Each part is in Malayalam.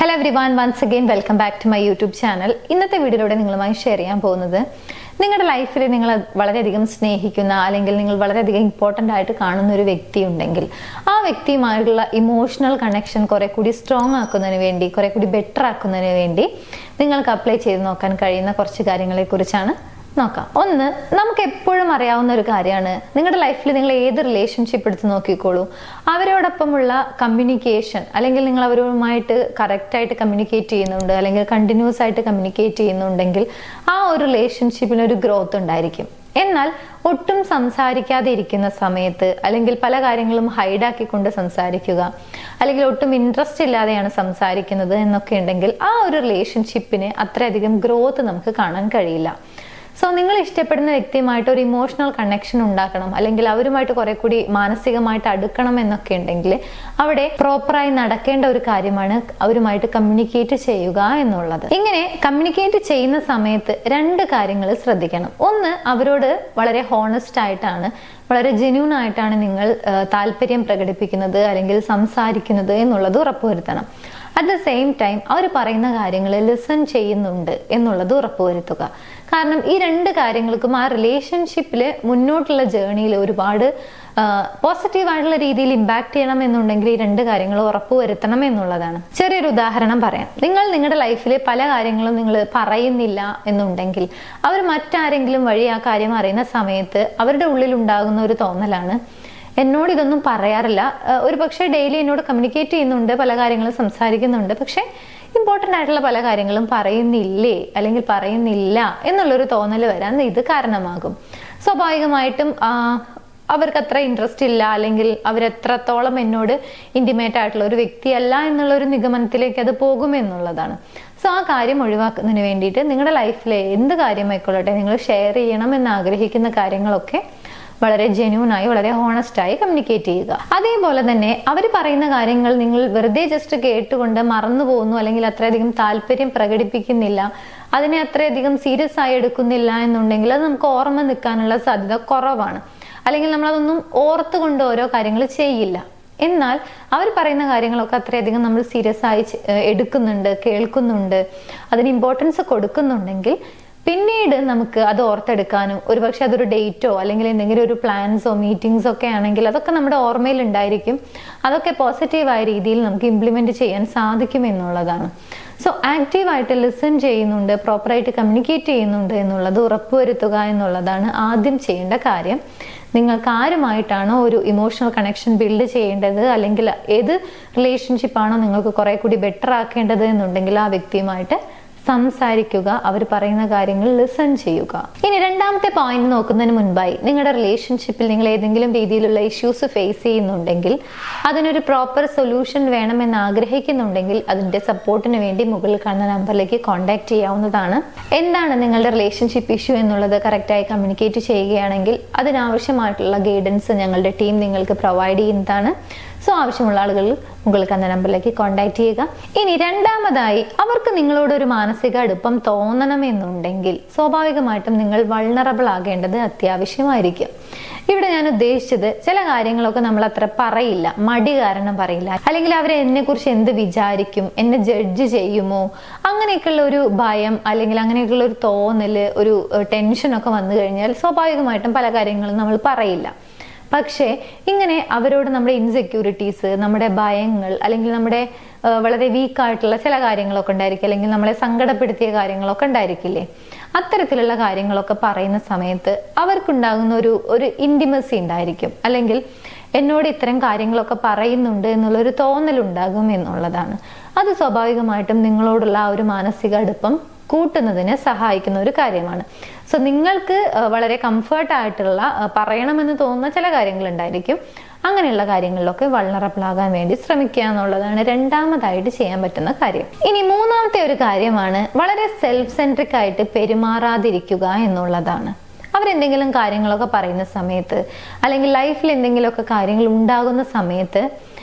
Hello everyone, once again welcome back to my YouTube channel. ഇന്നത്തെ വീഡിയോയിലൂടെ നിങ്ങളുമായി ഷെയർ ചെയ്യാൻ പോകുന്നത് നിങ്ങളുടെ ലൈഫിൽ നിങ്ങൾ വളരെയധികം സ്നേഹിക്കുന്ന അല്ലെങ്കിൽ നിങ്ങൾ വളരെയധികം ഇമ്പോർട്ടൻ്റ് ആയിട്ട് കാണുന്ന ഒരു വ്യക്തി ഉണ്ടെങ്കിൽ ആ വ്യക്തിയുമായിട്ടുള്ള ഇമോഷണൽ കണക്ഷൻ കുറെ കൂടി സ്ട്രോങ് ആക്കുന്നതിന് വേണ്ടി കുറെ കൂടി ബെറ്റർ ആക്കുന്നതിന് വേണ്ടി നിങ്ങൾക്ക് അപ്ലൈ ചെയ്ത് നോക്കാൻ കഴിയുന്ന കുറച്ച് കാര്യങ്ങളെ കുറിച്ചാണ് നോക്കാം. ഒന്ന്, നമുക്ക് എപ്പോഴും അറിയാവുന്ന ഒരു കാര്യമാണ്, നിങ്ങളുടെ ലൈഫിൽ നിങ്ങൾ ഏത് റിലേഷൻഷിപ്പ് എടുത്ത് നോക്കിക്കോളൂ, അവരോടൊപ്പമുള്ള കമ്മ്യൂണിക്കേഷൻ അല്ലെങ്കിൽ നിങ്ങൾ അവരുമായിട്ട് കറക്റ്റായിട്ട് കമ്മ്യൂണിക്കേറ്റ് ചെയ്യുന്നുണ്ട് അല്ലെങ്കിൽ കണ്ടിന്യൂസ് ആയിട്ട് കമ്മ്യൂണിക്കേറ്റ് ചെയ്യുന്നുണ്ടെങ്കിൽ ആ ഒരു റിലേഷൻഷിപ്പിന് ഒരു ഗ്രോത്ത് ഉണ്ടായിരിക്കും. എന്നാൽ ഒട്ടും സംസാരിക്കാതെ ഇരിക്കുന്ന സമയത്ത് അല്ലെങ്കിൽ പല കാര്യങ്ങളും ഹൈഡാക്കിക്കൊണ്ട് സംസാരിക്കുക അല്ലെങ്കിൽ ഒട്ടും ഇൻട്രസ്റ്റ് ഇല്ലാതെയാണ് സംസാരിക്കുന്നത് എന്നൊക്കെ ഉണ്ടെങ്കിൽ ആ ഒരു റിലേഷൻഷിപ്പിന് അത്രയധികം ഗ്രോത്ത് നമുക്ക് കാണാൻ കഴിയില്ല. സോ നിങ്ങൾ ഇഷ്ടപ്പെടുന്ന വ്യക്തിയുമായിട്ട് ഒരു ഇമോഷണൽ കണക്ഷൻ ഉണ്ടാക്കണം അല്ലെങ്കിൽ അവരുമായിട്ട് കുറെ കൂടി മാനസികമായിട്ട് അടുക്കണം എന്നൊക്കെ ഉണ്ടെങ്കിൽ അവിടെ പ്രോപ്പറായി നടക്കേണ്ട ഒരു കാര്യമാണ് അവരുമായിട്ട് കമ്മ്യൂണിക്കേറ്റ് ചെയ്യുക എന്നുള്ളത്. ഇങ്ങനെ കമ്മ്യൂണിക്കേറ്റ് ചെയ്യുന്ന സമയത്ത് രണ്ട് കാര്യങ്ങൾ ശ്രദ്ധിക്കണം. ഒന്ന്, അവരോട് വളരെ ഹോണസ്റ്റ് ആയിട്ടാണ്, വളരെ ജെന്യൂൻ ആയിട്ടാണ് നിങ്ങൾ താല്പര്യം പ്രകടിപ്പിക്കുന്നത് അല്ലെങ്കിൽ സംസാരിക്കുന്നത് എന്നുള്ളത് ഉറപ്പുവരുത്തണം. അറ്റ് ദ സെയിം ടൈം അവർ പറയുന്ന കാര്യങ്ങൾ ലിസൺ ചെയ്യുന്നുണ്ട് എന്നുള്ളത് ഉറപ്പുവരുത്തുക. കാരണം ഈ രണ്ട് കാര്യങ്ങൾക്കും ആ റിലേഷൻഷിപ്പിൽ മുന്നോട്ടുള്ള ജേർണിയിൽ ഒരുപാട് പോസിറ്റീവായിട്ടുള്ള രീതിയിൽ ഇമ്പാക്ട് ചെയ്യണം എന്നുണ്ടെങ്കിൽ ഈ രണ്ട് കാര്യങ്ങൾ ഉറപ്പുവരുത്തണം എന്നുള്ളതാണ്. ചെറിയൊരു ഉദാഹരണം പറയാം. നിങ്ങൾ നിങ്ങളുടെ ലൈഫിൽ പല കാര്യങ്ങളും നിങ്ങൾ പറയുന്നില്ല എന്നുണ്ടെങ്കിൽ അവർ മറ്റാരെങ്കിലും വഴി ആ കാര്യം അറിയുന്ന സമയത്ത് അവരുടെ ഉള്ളിൽ ഉണ്ടാകുന്ന ഒരു തോന്നലാണ്, എന്നോട് ഇതൊന്നും പറയാറില്ല, ഒരു പക്ഷേ ഡെയിലി എന്നോട് കമ്മ്യൂണിക്കേറ്റ് ചെയ്യുന്നുണ്ട്, പല കാര്യങ്ങളും സംസാരിക്കുന്നുണ്ട്, പക്ഷെ ഇമ്പോർട്ടൻ്റ് ആയിട്ടുള്ള പല കാര്യങ്ങളും പറയുന്നില്ലേ അല്ലെങ്കിൽ പറയുന്നില്ല എന്നുള്ളൊരു തോന്നൽ വരാൻ ഇത് കാരണമാകും. സ്വാഭാവികമായിട്ടും അവർക്ക് അത്ര ഇൻട്രസ്റ്റ് ഇല്ല അല്ലെങ്കിൽ അവരെത്രത്തോളം എന്നോട് ഇന്റിമേറ്റ് ആയിട്ടുള്ള ഒരു വ്യക്തിയല്ല എന്നുള്ള ഒരു നിഗമനത്തിലേക്ക് അത് പോകുമെന്നുള്ളതാണ്. സോ ആ കാര്യം ഒഴിവാക്കുന്നതിന് വേണ്ടിയിട്ട് നിങ്ങളുടെ ലൈഫിലെ എന്ത് കാര്യമായിക്കൊള്ളട്ടെ നിങ്ങൾ ഷെയർ ചെയ്യണം എന്ന് ആഗ്രഹിക്കുന്ന കാര്യങ്ങളൊക്കെ വളരെ ജെന്യൂനായി വളരെ ഹോണസ്റ്റായി കമ്മ്യൂണിക്കേറ്റ് ചെയ്യുക. അതേപോലെ തന്നെ അവർ പറയുന്ന കാര്യങ്ങൾ നിങ്ങൾ വെറുതെ ജസ്റ്റ് കേട്ടുകൊണ്ട് മറന്നു പോകുന്നു അല്ലെങ്കിൽ അത്രയധികം താല്പര്യം പ്രകടിപ്പിക്കുന്നില്ല, അതിനെ അത്രയധികം സീരിയസ് ആയി എടുക്കുന്നില്ല എന്നുണ്ടെങ്കിൽ അത് നമുക്ക് ഓർമ്മ നിൽക്കാനുള്ള സാധ്യത കുറവാണ്. അല്ലെങ്കിൽ നമ്മളതൊന്നും ഓർത്തുകൊണ്ട് ഓരോ കാര്യങ്ങൾ ചെയ്യില്ല. എന്നാൽ അവർ പറയുന്ന കാര്യങ്ങളൊക്കെ അത്രയധികം നമ്മൾ സീരിയസ് ആയി എടുക്കുന്നുണ്ട്, കേൾക്കുന്നുണ്ട്, അതിന് ഇമ്പോർട്ടൻസ് കൊടുക്കുന്നുണ്ടെങ്കിൽ പിന്നീട് നമുക്ക് അത് ഓർത്തെടുക്കാനും ഒരുപക്ഷെ അതൊരു ഡേറ്റോ അല്ലെങ്കിൽ എന്തെങ്കിലും ഒരു പ്ലാൻസോ മീറ്റിംഗ്സോ ഒക്കെ ആണെങ്കിൽ അതൊക്കെ നമ്മുടെ ഓർമ്മയിൽ ഉണ്ടായിരിക്കും. അതൊക്കെ പോസിറ്റീവായ രീതിയിൽ നമുക്ക് ഇംപ്ലിമെന്റ് ചെയ്യാൻ സാധിക്കും എന്നുള്ളതാണ്. സോ ആക്റ്റീവായിട്ട് ലിസൺ ചെയ്യുന്നുണ്ട്, പ്രോപ്പറായിട്ട് കമ്മ്യൂണിക്കേറ്റ് ചെയ്യുന്നുണ്ട് എന്നുള്ളത് ഉറപ്പുവരുത്തുക എന്നുള്ളതാണ് ആദ്യം ചെയ്യേണ്ട കാര്യം. നിങ്ങൾക്ക് ആരുമായിട്ടാണോ ഒരു ഇമോഷണൽ കണക്ഷൻ ബിൽഡ് ചെയ്യേണ്ടത് അല്ലെങ്കിൽ ഏത് റിലേഷൻഷിപ്പാണോ നിങ്ങൾക്ക് കുറെ കൂടി ബെറ്റർ ആക്കേണ്ടത് എന്നുണ്ടെങ്കിൽ ആ വ്യക്തിയുമായിട്ട് സംസാരിക്കുക, അവർ പറയുന്ന കാര്യങ്ങൾ ലിസൺ ചെയ്യുക. ഇനി രണ്ടാമത്തെ പോയിന്റ് നോക്കുന്നതിന് മുൻപായി നിങ്ങളുടെ റിലേഷൻഷിപ്പിൽ നിങ്ങൾ ഏതെങ്കിലും രീതിയിലുള്ള ഇഷ്യൂസ് ഫേസ് ചെയ്യുന്നുണ്ടെങ്കിൽ അതിനൊരു പ്രോപ്പർ സൊല്യൂഷൻ വേണമെന്ന് ആഗ്രഹിക്കുന്നുണ്ടെങ്കിൽ അതിന്റെ സപ്പോർട്ടിന് വേണ്ടി മുകളിൽ കാണുന്ന നമ്പറിലേക്ക് കോൺടാക്ട് ചെയ്യാവുന്നതാണ്. എന്താണ് നിങ്ങളുടെ റിലേഷൻഷിപ്പ് ഇഷ്യൂ എന്നുള്ളത് കറക്റ്റായി കമ്മ്യൂണിക്കേറ്റ് ചെയ്യുകയാണെങ്കിൽ അതിനാവശ്യമായിട്ടുള്ള ഗൈഡൻസ് ഞങ്ങളുടെ ടീം നിങ്ങൾക്ക് പ്രൊവൈഡ് ചെയ്യുന്നതാണ്. സോ ആവശ്യമുള്ള ആളുകൾ മുകളിൽ കാണുന്ന നമ്പറിലേക്ക് കോൺടാക്ട് ചെയ്യുക. ഇനി രണ്ടാമതായി, അവർക്ക് നിങ്ങളോട് ഒരു മാനസിക അടുപ്പം തോന്നണമെന്നുണ്ടെങ്കിൽ സ്വാഭാവികമായിട്ടും നിങ്ങൾ വൾണറബിൾ ആകേണ്ടത് അത്യാവശ്യമായിരിക്കും. ഇവിടെ ഞാൻ ഉദ്ദേശിച്ചത് ചില കാര്യങ്ങളൊക്കെ നമ്മൾ അത്ര പറയില്ല, മടി കാരണം പറയില്ല, അല്ലെങ്കിൽ അവർ എന്നെ കുറിച്ച് എന്ത് വിചാരിക്കും, എന്നെ ജഡ്ജ് ചെയ്യുമോ, അങ്ങനെയൊക്കെയുള്ള ഒരു ഭയം അല്ലെങ്കിൽ അങ്ങനെയൊക്കെയുള്ള ഒരു തോന്നല്, ഒരു ടെൻഷനൊക്കെ വന്നു കഴിഞ്ഞാൽ സ്വാഭാവികമായിട്ടും പല കാര്യങ്ങളും നമ്മൾ പറയില്ല. പക്ഷേ ഇങ്ങനെ അവരോട് നമ്മുടെ ഇൻസെക്യൂരിറ്റീസ്, നമ്മുടെ ഭയങ്ങൾ അല്ലെങ്കിൽ നമ്മുടെ വളരെ വീക്കായിട്ടുള്ള ചില കാര്യങ്ങളൊക്കെ ഉണ്ടായിരിക്കും, അല്ലെങ്കിൽ നമ്മളെ സങ്കടപ്പെടുത്തിയ കാര്യങ്ങളൊക്കെ ഉണ്ടായിരിക്കില്ലേ, അത്തരത്തിലുള്ള കാര്യങ്ങളൊക്കെ പറയുന്ന സമയത്ത് അവർക്കുണ്ടാകുന്ന ഒരു ഇന്റിമസി ഉണ്ടായിരിക്കും, അല്ലെങ്കിൽ എന്നോട് ഇത്തരം കാര്യങ്ങളൊക്കെ പറയുന്നുണ്ട് എന്നുള്ളൊരു തോന്നലുണ്ടാകും എന്നുള്ളതാണ്. അത് സ്വാഭാവികമായിട്ടും നിങ്ങളോടുള്ള ആ ഒരു മാനസിക അടുപ്പം കൂട്ടുന്നതിന് സഹായിക്കുന്ന ഒരു കാര്യമാണ്. സോ നിങ്ങൾക്ക് വളരെ കംഫർട്ട് ആയിട്ടുള്ള പറയണമെന്ന് തോന്നുന്ന ചില കാര്യങ്ങൾ ഉണ്ടായിരിക്കും, അങ്ങനെയുള്ള കാര്യങ്ങളിലൊക്കെ വൾണറബിൾ ആകാൻ വേണ്ടി ശ്രമിക്കുക എന്നുള്ളതാണ് രണ്ടാമതായിട്ട് ചെയ്യാൻ പറ്റുന്ന കാര്യം. ഇനി മൂന്നാമത്തെ ഒരു കാര്യമാണ് വളരെ സെൽഫ് സെൻട്രിക് ആയിട്ട് പെരുമാറാതിരിക്കുക എന്നുള്ളതാണ്. അവരെന്തെങ്കിലും കാര്യങ്ങളൊക്കെ പറയുന്ന സമയത്ത് അല്ലെങ്കിൽ ലൈഫിൽ എന്തെങ്കിലുമൊക്കെ കാര്യങ്ങൾ ഉണ്ടാകുന്ന സമയത്ത്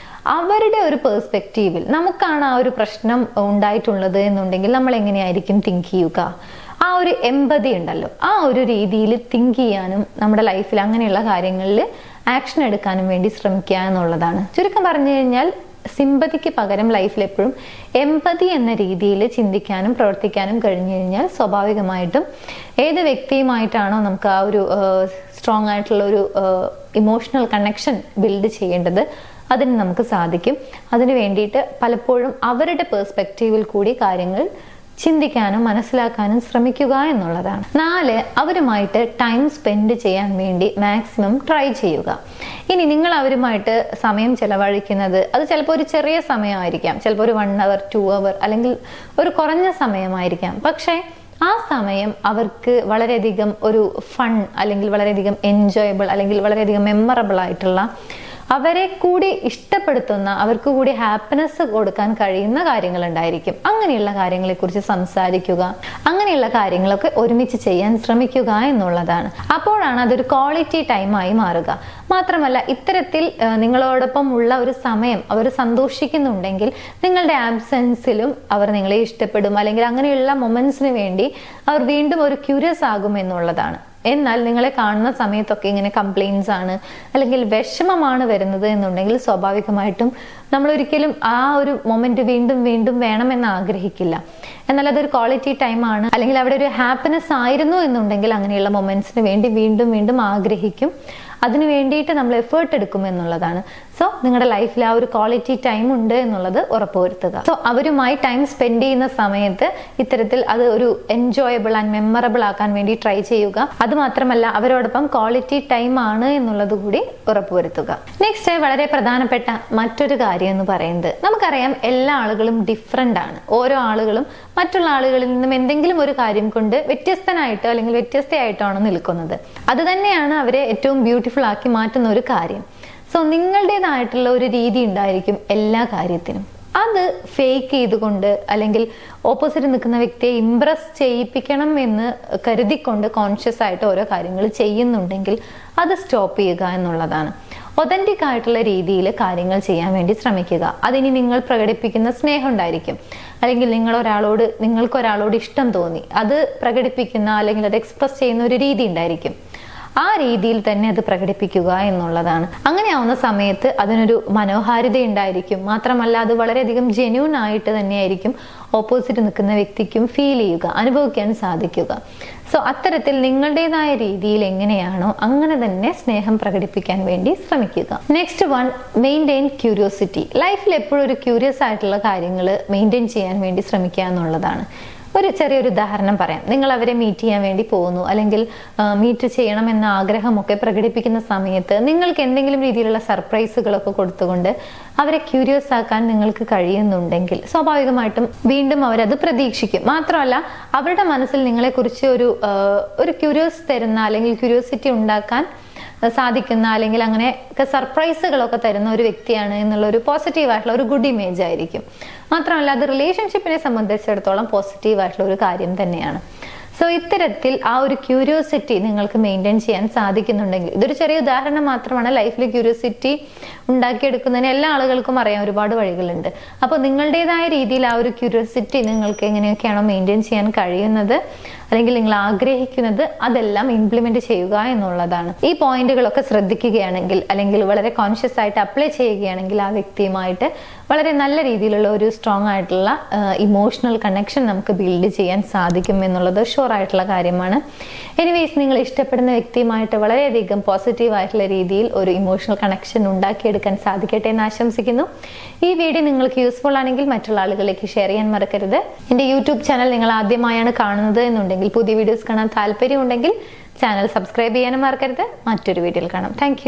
അവരുടെ ഒരു പെർസ്പെക്റ്റീവിൽ നമുക്കാണ് ആ ഒരു പ്രശ്നം ഉണ്ടായിട്ടുള്ളത് എന്നുണ്ടെങ്കിൽ നമ്മൾ എങ്ങനെയായിരിക്കും തിങ്ക് ചെയ്യുക, ആ ഒരു എമ്പതി ഉണ്ടല്ലോ, ആ ഒരു രീതിയിൽ തിങ്ക് ചെയ്യാനും നമ്മുടെ ലൈഫിൽ അങ്ങനെയുള്ള കാര്യങ്ങളിൽ ആക്ഷൻ എടുക്കാനും വേണ്ടി ശ്രമിക്കുക എന്നുള്ളതാണ്. ചുരുക്കം പറഞ്ഞു കഴിഞ്ഞാൽ സിമ്പതിക്ക് പകരം ലൈഫിൽ എപ്പോഴും എമ്പതി എന്ന രീതിയിൽ ചിന്തിക്കാനും പ്രവർത്തിക്കാനും കഴിഞ്ഞു കഴിഞ്ഞാൽ സ്വാഭാവികമായിട്ടും ഏത് വ്യക്തിയുമായിട്ടാണോ നമുക്ക് ആ ഒരു സ്ട്രോങ് ആയിട്ടുള്ള ഒരു ഇമോഷണൽ കണക്ഷൻ ബിൽഡ് ചെയ്യേണ്ടത് അതിന് നമുക്ക് സാധിക്കും. അതിനു വേണ്ടിയിട്ട് പലപ്പോഴും അവരുടെ പേഴ്സ്പെക്റ്റീവിൽ കൂടി കാര്യങ്ങൾ ചിന്തിക്കാനും മനസ്സിലാക്കാനും ശ്രമിക്കുക എന്നുള്ളതാണ്. 4, അവരുമായിട്ട് ടൈം സ്പെൻഡ് ചെയ്യാൻ വേണ്ടി മാക്സിമം ട്രൈ ചെയ്യുക. ഇനി നിങ്ങൾ അവരുമായിട്ട് സമയം ചെലവഴിക്കുന്നത് അത് ചിലപ്പോൾ ഒരു ചെറിയ സമയമായിരിക്കാം, ചിലപ്പോൾ ഒരു 1 hour 2 hour അല്ലെങ്കിൽ ഒരു കുറഞ്ഞ സമയമായിരിക്കാം. പക്ഷേ ആ സമയം അവർക്ക് വളരെയധികം ഒരു ഫൺ അല്ലെങ്കിൽ വളരെയധികം എൻജോയബിൾ അല്ലെങ്കിൽ വളരെയധികം മെമ്മറബിൾ ആയിട്ടുള്ള, അവരെ കൂടി ഇഷ്ടപ്പെടുത്തുന്ന, അവർക്ക് കൂടി ഹാപ്പിനെസ് കൊടുക്കാൻ കഴിയുന്ന കാര്യങ്ങൾ ഉണ്ടായിരിക്കും. അങ്ങനെയുള്ള കാര്യങ്ങളെ കുറിച്ച് സംസാരിക്കുക, അങ്ങനെയുള്ള കാര്യങ്ങളൊക്കെ ഒരുമിച്ച് ചെയ്യാൻ ശ്രമിക്കുക എന്നുള്ളതാണ്. അപ്പോഴാണ് അതൊരു ക്വാളിറ്റി ടൈമായി മാറുക. മാത്രമല്ല ഇത്തരത്തിൽ നിങ്ങളോടൊപ്പം ഉള്ള ഒരു സമയം അവർ സന്തോഷിക്കുന്നുണ്ടെങ്കിൽ നിങ്ങളുടെ ആബ്സെൻസിലും അവർ നിങ്ങളെ ഇഷ്ടപ്പെടും, അല്ലെങ്കിൽ അങ്ങനെയുള്ള മൊമെന്റ്സിന് വേണ്ടി അവർ വീണ്ടും ഒരു ക്യൂരിയസ് ആകും എന്നുള്ളതാണ്. എന്നാൽ നിങ്ങളെ കാണുന്ന സമയത്തൊക്കെ ഇങ്ങനെ കംപ്ലൈൻസ് ആണ് അല്ലെങ്കിൽ വിഷമമാണ് വരുന്നത് എന്നുണ്ടെങ്കിൽ സ്വാഭാവികമായിട്ടും നമ്മൾ ഒരിക്കലും ആ ഒരു മൊമെന്റ് വീണ്ടും വീണ്ടും വേണമെന്ന് ആഗ്രഹിക്കില്ല. എന്നാൽ അതൊരു ക്വാളിറ്റി ടൈം ആണ്, അല്ലെങ്കിൽ അവിടെ ഒരു ഹാപ്പിനെസ് ആയിരുന്നു എന്നുണ്ടെങ്കിൽ അങ്ങനെയുള്ള മൊമെന്റ്സിന് വേണ്ടി വീണ്ടും വീണ്ടും ആഗ്രഹിക്കും. അതിന് വേണ്ടിയിട്ട് നമ്മൾ എഫേർട്ട് എടുക്കും എന്നുള്ളതാണ്. സോ നിങ്ങളുടെ ലൈഫിൽ ആ ഒരു ക്വാളിറ്റി ടൈം ഉണ്ട് എന്നുള്ളത് ഉറപ്പുവരുത്തുക. സോ അവരുമായി ടൈം സ്പെൻഡ് ചെയ്യുന്ന സമയത്ത് ഇത്തരത്തിൽ അത് ഒരു എൻജോയബിൾ ആൻഡ് മെമ്മറബിൾ ആക്കാൻ വേണ്ടി ട്രൈ ചെയ്യുക. അത് മാത്രമല്ല അവരോടൊപ്പം ക്വാളിറ്റി ടൈം ആണ് എന്നുള്ളത് കൂടി ഉറപ്പുവരുത്തുക. നെക്സ്റ്റ് വളരെ പ്രധാനപ്പെട്ട മറ്റൊരു കാര്യം എന്ന് പറയുന്നത്, നമുക്കറിയാം എല്ലാ ആളുകളും ഡിഫറെന്റ് ആണ്. ഓരോ ആളുകളും മറ്റുള്ള ആളുകളിൽ നിന്നും എന്തെങ്കിലും ഒരു കാര്യം കൊണ്ട് വ്യത്യസ്തനായിട്ടോ അല്ലെങ്കിൽ വ്യത്യസ്തയായിട്ടാണ് നിൽക്കുന്നത്. അത് തന്നെയാണ് അവരെ ഏറ്റവും ബ്യൂട്ടിഫുൾ ആക്കി മാറ്റുന്ന ഒരു കാര്യം. സോ നിങ്ങളുടേതായിട്ടുള്ള ഒരു രീതി ഉണ്ടായിരിക്കും എല്ലാ കാര്യത്തിനും. അത് ഫേക്ക് ചെയ്തുകൊണ്ട് അല്ലെങ്കിൽ ഓപ്പോസിറ്റ് നിൽക്കുന്ന വ്യക്തിയെ ഇംപ്രസ് ചെയ്യിപ്പിക്കണം എന്ന് കരുതിക്കൊണ്ട് കോൺഷ്യസ് ആയിട്ട് ഓരോ കാര്യങ്ങൾ ചെയ്യുന്നുണ്ടെങ്കിൽ അത് സ്റ്റോപ്പ് ചെയ്യുക എന്നുള്ളതാണ്. ഒതന്റിക് ആയിട്ടുള്ള രീതിയിൽ കാര്യങ്ങൾ ചെയ്യാൻ വേണ്ടി ശ്രമിക്കുക. അതിനി നിങ്ങൾ പ്രകടിപ്പിക്കുന്ന സ്നേഹം ഉണ്ടായിരിക്കും, അല്ലെങ്കിൽ നിങ്ങൾക്ക് ഒരാളോട് ഇഷ്ടം തോന്നി അത് പ്രകടിപ്പിക്കുന്ന അല്ലെങ്കിൽ അത് എക്സ്പ്രസ് ചെയ്യുന്ന ഒരു രീതി ഉണ്ടായിരിക്കും. ആ രീതിയിൽ തന്നെ അത് പ്രകടിപ്പിക്കുക എന്നുള്ളതാണ്. അങ്ങനെ ആവുന്ന സമയത്ത് അതിനൊരു മനോഹാരിത ഉണ്ടായിരിക്കും. മാത്രമല്ല അത് വളരെയധികം ജെന്യൂൻ ആയിട്ട് തന്നെയായിരിക്കും ഓപ്പോസിറ്റ് നിൽക്കുന്ന വ്യക്തിക്കും ഫീൽ ചെയ്യുക, അനുഭവിക്കാൻ സാധിക്കുക. സോ അത്തരത്തിൽ നിങ്ങളുടേതായ രീതിയിൽ എങ്ങനെയാണോ അങ്ങനെ തന്നെ സ്നേഹം പ്രകടിപ്പിക്കാൻ വേണ്ടി ശ്രമിക്കുക. Next 1, maintain curiosity. ലൈഫിൽ എപ്പോഴും ഒരു ക്യൂരിയസ് ആയിട്ടുള്ള കാര്യങ്ങൾ മെയിൻറ്റെയിൻ ചെയ്യാൻ വേണ്ടി ശ്രമിക്കുക എന്നുള്ളതാണ്. ഒരു ചെറിയൊരു ഉദാഹരണം പറയാം. നിങ്ങൾ അവരെ മീറ്റ് ചെയ്യാൻ വേണ്ടി പോകുന്നു, അല്ലെങ്കിൽ മീറ്റ് ചെയ്യണമെന്ന ആഗ്രഹമൊക്കെ പ്രകടിപ്പിക്കുന്ന സമയത്ത് നിങ്ങൾക്ക് എന്തെങ്കിലും രീതിയിലുള്ള സർപ്രൈസുകളൊക്കെ കൊടുത്തുകൊണ്ട് അവരെ ക്യൂരിയസ് ആക്കാൻ നിങ്ങൾക്ക് കഴിയുന്നുണ്ടെങ്കിൽ സ്വാഭാവികമായിട്ടും വീണ്ടും അവരത് പ്രതീക്ഷിക്കും. മാത്രമല്ല അവരുടെ മനസ്സിൽ നിങ്ങളെക്കുറിച്ച് ഒരു ക്യൂരിയസ് തരുന്ന അല്ലെങ്കിൽ ക്യൂരിയോസിറ്റി ഉണ്ടാക്കാൻ സാധിക്കുന്ന അല്ലെങ്കിൽ അങ്ങനെ സർപ്രൈസുകളൊക്കെ തരുന്ന ഒരു വ്യക്തിയാണ് എന്നുള്ള ഒരു പോസിറ്റീവ് ആയിട്ടുള്ള ഒരു ഗുഡ് ഇമേജ് ആയിരിക്കും. മാത്രമല്ല അത് റിലേഷൻഷിപ്പിനെ സംബന്ധിച്ചിടത്തോളം പോസിറ്റീവ് ആയിട്ടുള്ള ഒരു കാര്യം തന്നെയാണ്. സോ ഇത്തരത്തിൽ ആ ഒരു ക്യൂരിയോസിറ്റി നിങ്ങൾക്ക് മെയിൻറ്റെയിൻ ചെയ്യാൻ സാധിക്കുന്നുണ്ടെങ്കിൽ, ഇതൊരു ചെറിയ ഉദാഹരണം മാത്രമാണ്. ലൈഫിൽ ക്യൂരിയോസിറ്റി ഉണ്ടാക്കിയെടുക്കുന്നതിന് എല്ലാ ആളുകൾക്കും അറിയാം ഒരുപാട് വഴികളുണ്ട്. അപ്പോൾ നിങ്ങളുടേതായ രീതിയിൽ ആ ഒരു ക്യൂരിയോസിറ്റി നിങ്ങൾക്ക് എങ്ങനെയൊക്കെയാണോ മെയിൻറ്റെയിൻ ചെയ്യാൻ കഴിയുന്നത് അല്ലെങ്കിൽ നിങ്ങൾ ആഗ്രഹിക്കുന്നത് അതെല്ലാം ഇംപ്ലിമെന്റ് ചെയ്യുക എന്നുള്ളതാണ്. ഈ പോയിന്റുകളൊക്കെ ശ്രദ്ധിക്കുകയാണെങ്കിൽ അല്ലെങ്കിൽ വളരെ കോൺഷ്യസ് ആയിട്ട് അപ്ലൈ ചെയ്യുകയാണെങ്കിൽ ആ വ്യക്തിയുമായിട്ട് വളരെ നല്ല രീതിയിലുള്ള ഒരു സ്ട്രോങ് ആയിട്ടുള്ള ഇമോഷണൽ കണക്ഷൻ നമുക്ക് ബിൽഡ് ചെയ്യാൻ സാധിക്കും എന്നുള്ളത് ഷുവർ ആയിട്ടുള്ള കാര്യമാണ്. എനിവേസ്, നിങ്ങൾ ഇഷ്ടപ്പെടുന്ന വ്യക്തിയുമായിട്ട് വളരെയധികം പോസിറ്റീവ് ആയിട്ടുള്ള രീതിയിൽ ഒരു ഇമോഷണൽ കണക്ഷൻ ഉണ്ടാക്കിയെടുക്കാൻ സാധിക്കട്ടെ എന്ന് ആശംസിക്കുന്നു. ഈ വീഡിയോ നിങ്ങൾക്ക് യൂസ്ഫുൾ ആണെങ്കിൽ മറ്റുള്ള ആളുകളിലേക്ക് ഷെയർ ചെയ്യാൻ മറക്കരുത്. എൻ്റെ യൂട്യൂബ് ചാനൽ നിങ്ങൾ ആദ്യമായാണ് കാണുന്നത് എന്നുണ്ടെങ്കിൽ, പുതിയ വീഡിയോസ് കാണാൻ താല്പര്യമുണ്ടെങ്കിൽ ചാനൽ സബ്സ്ക്രൈബ് ചെയ്യാനും മറക്കരുത്. മറ്റൊരു വീഡിയോയിൽ കാണാം. താങ്ക്